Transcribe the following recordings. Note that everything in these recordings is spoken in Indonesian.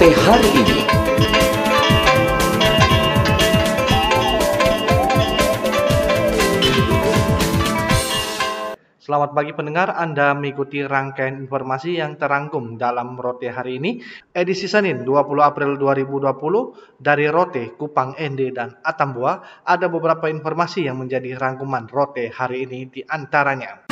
Rote hari ini. Selamat pagi pendengar, Anda mengikuti rangkaian informasi yang terangkum dalam Rote hari ini, edisi Senin 20 April 2020 dari Rote, Kupang, Ende, dan Atambua. Ada beberapa informasi yang menjadi rangkuman Rote hari ini di antaranya.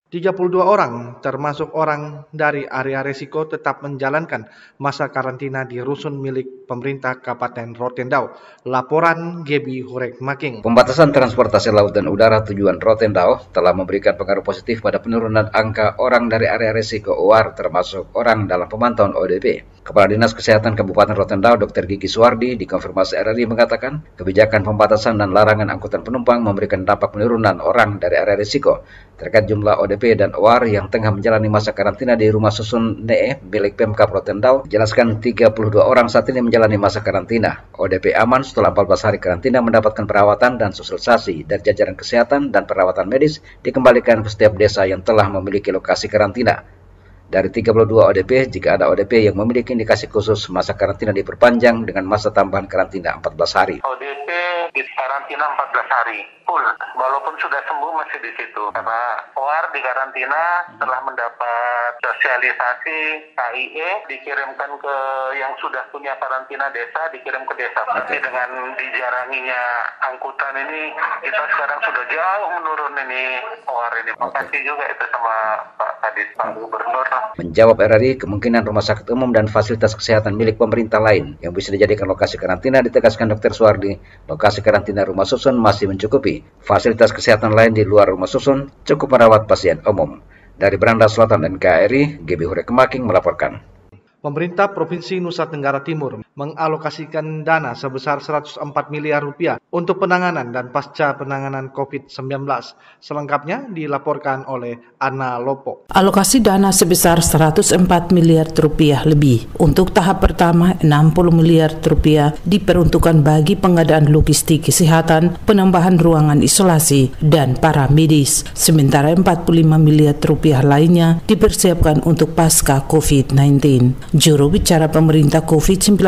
32 orang, termasuk orang dari area risiko, tetap menjalankan masa karantina di rusun milik pemerintah Kabupaten Rotendau. Laporan Gebi Hurek Making. Pembatasan transportasi laut dan udara tujuan Rotendau telah memberikan pengaruh positif pada penurunan angka orang dari area risiko OR, termasuk orang dalam pemantauan ODP. Kepala Dinas Kesehatan Kabupaten Rotendau, Dr. Gigi Suwardi, di konfirmasi RRI mengatakan, kebijakan pembatasan dan larangan angkutan penumpang memberikan dampak penurunan orang dari area risiko. Terkait jumlah ODP dan OR yang tengah menjalani masa karantina di rumah susun NE milik Pemkab Rotendau, jelaskan 32 orang saat ini menjalani masa karantina. ODP aman setelah 14 hari karantina mendapatkan perawatan dan sosialisasi dari jajaran kesehatan dan perawatan medis dikembalikan ke setiap desa yang telah memiliki lokasi karantina. Dari 32 ODP, jika ada ODP yang memiliki indikasi khusus, masa karantina diperpanjang dengan masa tambahan karantina 14 hari. ODP di karantina 14 hari full, walaupun sudah sembuh masih di situ. Karena OR di karantina setelah mendapat sosialisasi KIE dikirimkan ke yang sudah punya karantina desa, dikirim ke desa. Tapi dengan dijaranginya angkutan ini, kita sekarang sudah jauh menurun ini OR ini. Makasih juga itu sama Pak Kadis, Pak Gubernur. Menjawab RRI, kemungkinan rumah sakit umum dan fasilitas kesehatan milik pemerintah lain yang bisa dijadikan lokasi karantina, ditegaskan Dr. Suwardi, lokasi karantina rumah susun masih mencukupi. Fasilitas kesehatan lain di luar rumah susun cukup merawat pasien umum. Dari Beranda Selatan dan KRI, Gebi Hurek Making melaporkan. Pemerintah Provinsi Nusa Tenggara Timur mengalokasikan dana sebesar 104 miliar rupiah untuk penanganan dan pasca penanganan COVID-19. Selengkapnya dilaporkan oleh Anna Lopo. Alokasi dana sebesar 104 miliar rupiah lebih. Untuk tahap pertama, 60 miliar rupiah diperuntukkan bagi pengadaan logistik kesehatan, penambahan ruangan isolasi, dan para medis. Sementara 45 miliar rupiah lainnya dipersiapkan untuk pasca COVID-19. Juru bicara pemerintah COVID-19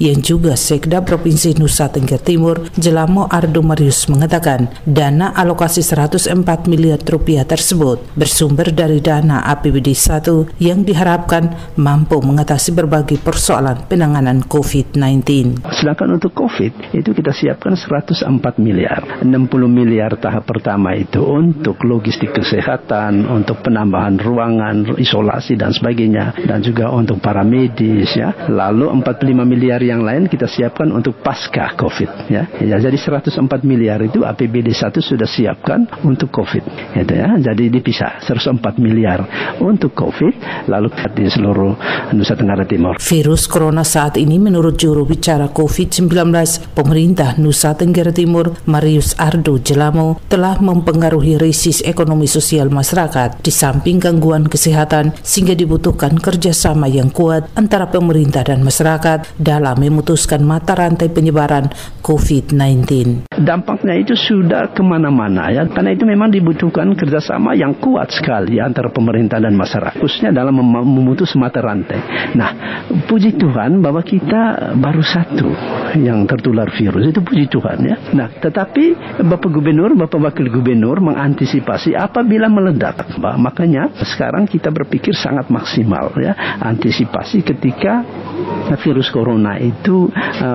yang juga Sekda Provinsi Nusa Tenggara Timur, Jelamo Ardo Marius, mengatakan dana alokasi 104 miliar rupiah tersebut bersumber dari dana APBD 1 yang diharapkan mampu mengatasi berbagai persoalan penanganan COVID-19. Sedangkan untuk COVID itu kita siapkan 104 miliar. 60 miliar tahap pertama itu untuk logistik kesehatan, untuk penambahan ruangan, isolasi dan sebagainya, dan juga untuk para medis ya. Lalu 45 miliar yang lain kita siapkan untuk pasca COVID ya. Jadi 104 miliar itu APBD 1 sudah siapkan untuk COVID gitu ya. Jadi dipisah 104 miliar untuk COVID lalu di seluruh Nusa Tenggara Timur. Virus corona saat ini menurut juru bicara COVID-19 pemerintah Nusa Tenggara Timur, Marius Ardo Jelamo, telah mempengaruhi krisis ekonomi sosial masyarakat di samping gangguan kesehatan, sehingga dibutuhkan kerjasama yang kuat antara pemerintah dan masyarakat dalam memutuskan mata rantai penyebaran COVID-19. Dampaknya itu sudah kemana-mana ya, karena itu memang dibutuhkan kerjasama yang kuat sekali antara pemerintah dan masyarakat, khususnya dalam memutus mata rantai. Nah, puji Tuhan bahwa kita baru satu yang tertular virus, itu puji Tuhan ya. Nah, tetapi Bapak Gubernur, Bapak Wakil Gubernur mengantisipasi apabila meledak. Makanya sekarang kita berpikir sangat maksimal ya, antisipasi ketika virus corona itu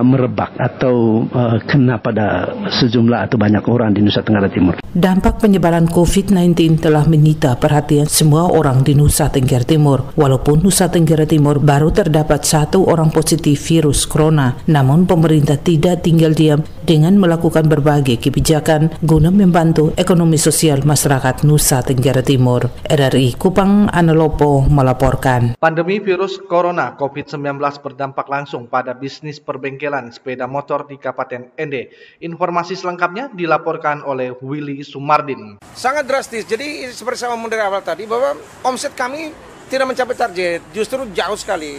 merebak atau kena pada sejumlah atau banyak orang di Nusa Tenggara Timur. Dampak penyebaran COVID-19 telah menyita perhatian semua orang di Nusa Tenggara Timur. Walaupun Nusa Tenggara Timur baru terdapat 1 orang positif virus corona, namun pemerintah tidak tinggal diam dengan melakukan berbagai kebijakan guna membantu ekonomi sosial masyarakat Nusa Tenggara Timur. RRI Kupang, Anna Lopo melaporkan. Pandemi virus corona COVID-19 berdampak langsung pada bisnis perbengkelan sepeda motor di Kabupaten Ende. Informasi selengkapnya dilaporkan oleh Willy Sumardin. Sangat drastis. Jadi seperti saya ngomong dari awal tadi bahwa omset kami tidak mencapai target, justru jauh sekali.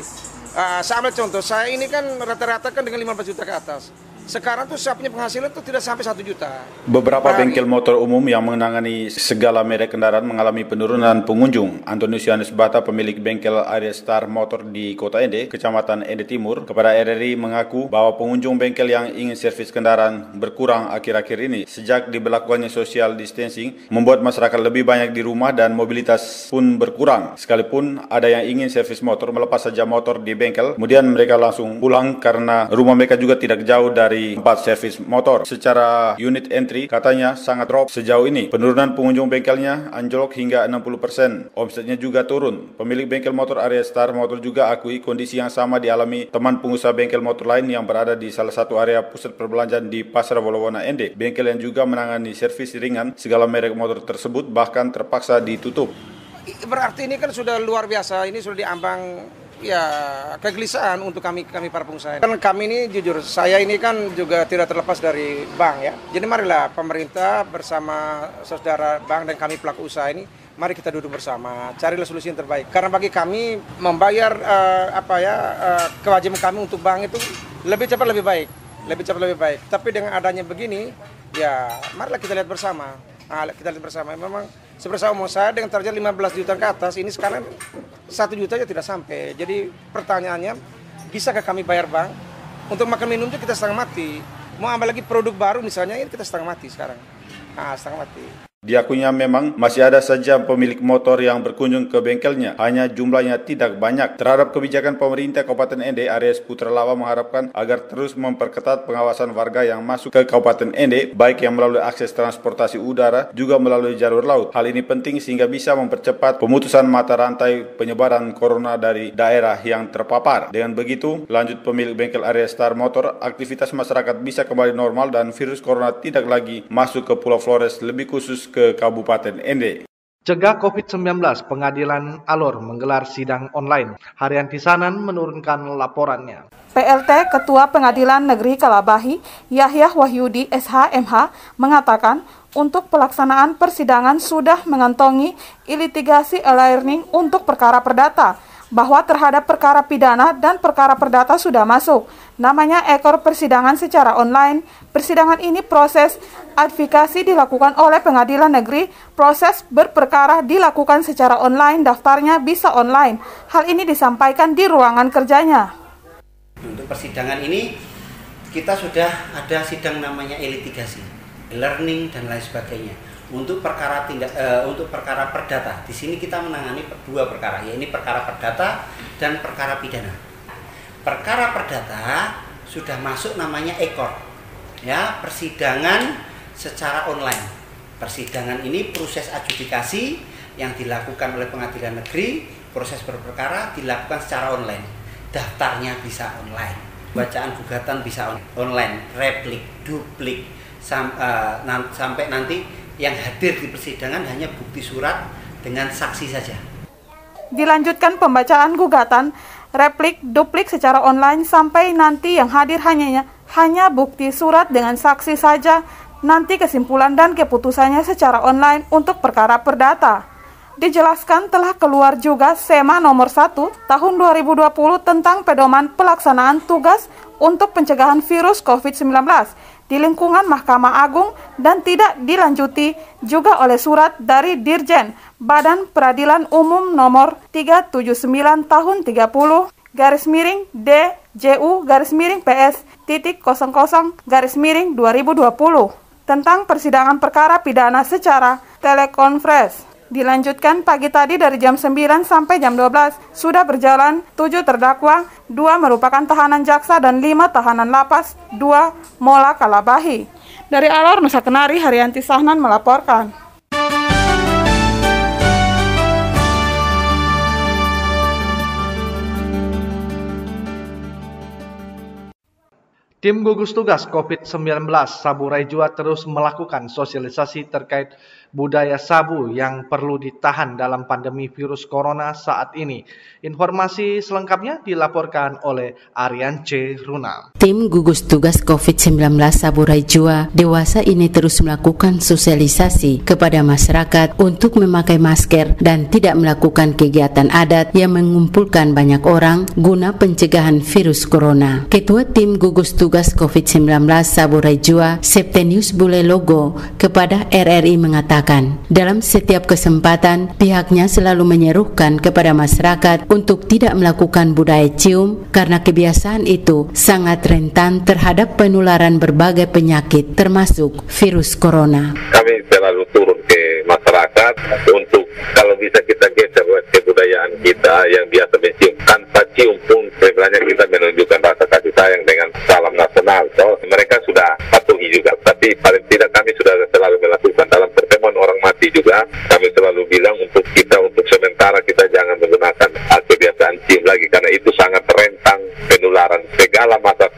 Saya ambil contoh, saya ini kan rata-rata kan dengan 15 juta ke atas. Sekarang tuh saya punya penghasilan tuh tidak sampai 1 juta. Beberapa bengkel motor umum yang menangani segala merek kendaraan mengalami penurunan pengunjung. Antonius Yohanes Bata, pemilik bengkel Area Star Motor di Kota Ende, Kecamatan Ende Timur, kepada RRI mengaku bahwa pengunjung bengkel yang ingin servis kendaraan berkurang akhir-akhir ini. Sejak diberlakukannya social distancing, membuat masyarakat lebih banyak di rumah dan mobilitas pun berkurang. Sekalipun ada yang ingin servis motor, melepas saja motor di bengkel, kemudian mereka langsung pulang karena rumah mereka juga tidak jauh dari tempat servis motor. Secara unit entry katanya sangat drop sejauh ini. Penurunan pengunjung bengkelnya anjlok hingga 60%. Omsetnya juga turun. Pemilik bengkel motor Area Star Motor juga akui kondisi yang sama dialami teman pengusaha bengkel motor lain yang berada di salah satu area pusat perbelanjaan di Pasar Wolowona Ende. Bengkel yang juga menangani servis ringan segala merek motor tersebut bahkan terpaksa ditutup. Berarti ini kan sudah luar biasa. Ini sudah diambang ya kegelisahan untuk kami para pengusaha. Kan kami ini jujur, saya ini kan juga tidak terlepas dari bank ya. Jadi marilah pemerintah bersama saudara bank dan kami pelaku usaha ini, mari kita duduk bersama, carilah solusi yang terbaik. Karena bagi kami membayar kewajiban kami untuk bank itu lebih cepat lebih baik. Tapi dengan adanya begini, ya marilah kita lihat bersama. Memang seperti saya omong, saya dengan target 15 juta ke atas, ini sekarang 1 juta aja tidak sampai. Jadi pertanyaannya, bisakah kami bayar bank? Untuk makan minum itu kita setengah mati. Mau ambil lagi produk baru misalnya, ini kita setengah mati sekarang. Setengah mati. Diakuinya memang masih ada saja pemilik motor yang berkunjung ke bengkelnya, hanya jumlahnya tidak banyak. Terhadap kebijakan pemerintah Kabupaten Ende, Aries Putra Lawa mengharapkan agar terus memperketat pengawasan warga yang masuk ke Kabupaten Ende, baik yang melalui akses transportasi udara juga melalui jalur laut. Hal ini penting sehingga bisa mempercepat pemutusan mata rantai penyebaran corona dari daerah yang terpapar. Dengan begitu, lanjut pemilik bengkel Aries Star Motor, aktivitas masyarakat bisa kembali normal dan virus corona tidak lagi masuk ke Pulau Flores, lebih khusus ke Kabupaten Ende. Cegah COVID-19, Pengadilan Alor menggelar sidang online. Haryanti Sanan menurunkan laporannya. PLT Ketua Pengadilan Negeri Kalabahi, Yahya Wahyudi SHMH, mengatakan untuk pelaksanaan persidangan sudah mengantongi litigasi e-learning untuk perkara perdata, bahwa terhadap perkara pidana dan perkara perdata sudah masuk. Namanya ekor persidangan secara online. Persidangan ini proses advokasi dilakukan oleh pengadilan negeri, proses berperkara dilakukan secara online, daftarnya bisa online. Hal ini disampaikan di ruangan kerjanya. Untuk persidangan ini kita sudah ada sidang namanya e-litigasi, e-learning dan lain sebagainya. Untuk perkara perdata, di sini kita menangani 2 perkara, yaitu perkara perdata dan perkara pidana. Perkara perdata sudah masuk namanya ekor, ya, persidangan secara online. Persidangan ini proses adjudikasi yang dilakukan oleh pengadilan negeri, proses berperkara dilakukan secara online. Daftarnya bisa online, bacaan gugatan bisa online, replik, duplik, sampai nanti yang hadir di persidangan hanya bukti surat dengan saksi saja. Dilanjutkan pembacaan gugatan, replik, duplik secara online sampai nanti yang hadir hanya bukti surat dengan saksi saja. Nanti kesimpulan dan keputusannya secara online untuk perkara perdata. Dijelaskan telah keluar juga SEMA nomor 1 tahun 2020 tentang pedoman pelaksanaan tugas untuk pencegahan virus COVID-19 di lingkungan Mahkamah Agung dan tidak dilanjuti juga oleh surat dari Dirjen Badan Peradilan Umum nomor 379 tahun 30/DJU/PS.00/2020 tentang persidangan perkara pidana secara telekonferensi. Dilanjutkan pagi tadi dari jam 9 sampai jam 12. Sudah berjalan 7 terdakwa, 2 merupakan tahanan jaksa dan 5 tahanan lapas, 2 Mola Kalabahi. Dari Alor, Nusa Kenari, Haryanti Sahnan melaporkan. Tim gugus tugas COVID-19 Saburai Jua terus melakukan sosialisasi terkait budaya sabu yang perlu ditahan dalam pandemi virus corona saat ini. Informasi selengkapnya dilaporkan oleh Aryan C. Runa. Tim gugus tugas COVID-19 Saburai Jua dewasa ini terus melakukan sosialisasi kepada masyarakat untuk memakai masker dan tidak melakukan kegiatan adat yang mengumpulkan banyak orang guna pencegahan virus corona. Ketua Tim gugus tugas COVID-19 Saburai Jua, Septenius Bulelogo, kepada RRI mengatakan, dalam setiap kesempatan pihaknya selalu menyerukan kepada masyarakat untuk tidak melakukan budaya cium karena kebiasaan itu sangat rentan terhadap penularan berbagai penyakit termasuk virus corona. Kami selalu turun ke masyarakat untuk kalau bisa kita geser kebudayaan kita yang biasa mencium. Tanpa cium pun sebenarnya kita menunjukkan rasa kasih sayang dengan salam nasional. So, mereka sudah patuhi juga, tapi paling tidak kami sudah selalu melakukan dalam pertemuan orang mati juga. Kami selalu bilang untuk sementara kita jangan menggunakan kebiasaan cium lagi karena itu sangat rentan penularan segala macam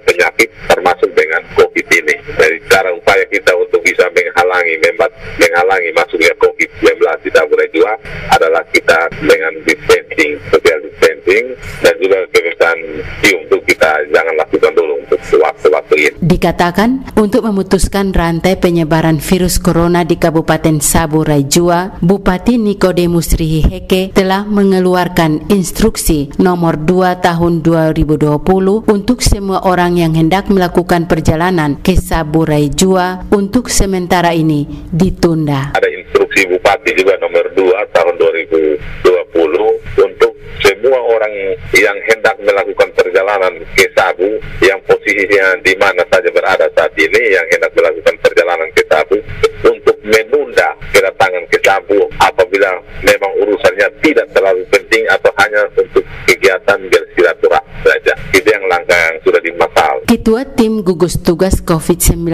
penyakit termasuk dengan COVID ini. Dari cara upaya kita untuk bisa menghalangi masuknya COVID-19 di Saburai Jua adalah kita dengan distancing, social distancing dan juga kebiasaan cium itu kita jangan lakukan dulu untuk waktu-waktu ini. Dikatakan untuk memutuskan rantai penyebaran virus corona di Kabupaten Saburai Jua, Bupati Nikodemus Rihiheke telah mengeluarkan instruksi nomor 2 tahun 2020 untuk semua orang yang hendak melakukan perjalanan ke Saburai Jua untuk sementara ini ditunda. Ada instruksi Bupati juga nomor 2 tahun 2020 untuk semua orang yang hendak melakukan perjalanan ke Sabu yang posisinya di mana saja berada saat ini yang hendak melakukan perjalanan ke Sabu untuk menunda kedatangan ke Sabu apabila memang urusannya tidak terlalu penting atau hanya untuk kegiatan bersilaturahmi saja. Itu yang langkah yang sudah dimasal. Ketua Tim Gugus Tugas COVID-19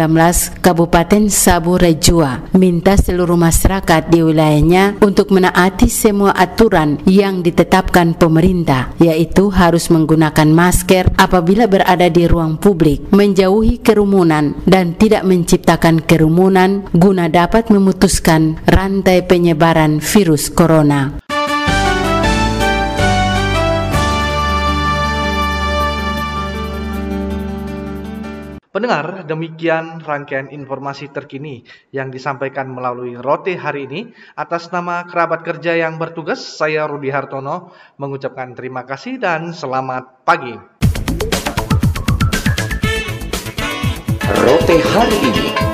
Kabupaten Saburai Jua minta seluruh masyarakat di wilayahnya untuk menaati semua aturan yang ditetapkan pemerintah, yaitu harus menggunakan masker apabila berada di ruang publik, menjauhi kerumunan dan tidak menciptakan kerumunan guna dapat memutuskan rantai penyebaran virus corona. Pendengar, demikian rangkaian informasi terkini yang disampaikan melalui Rote hari ini. Atas nama kerabat kerja yang bertugas, saya Rudi Hartono mengucapkan terima kasih dan selamat pagi. Rote hari ini.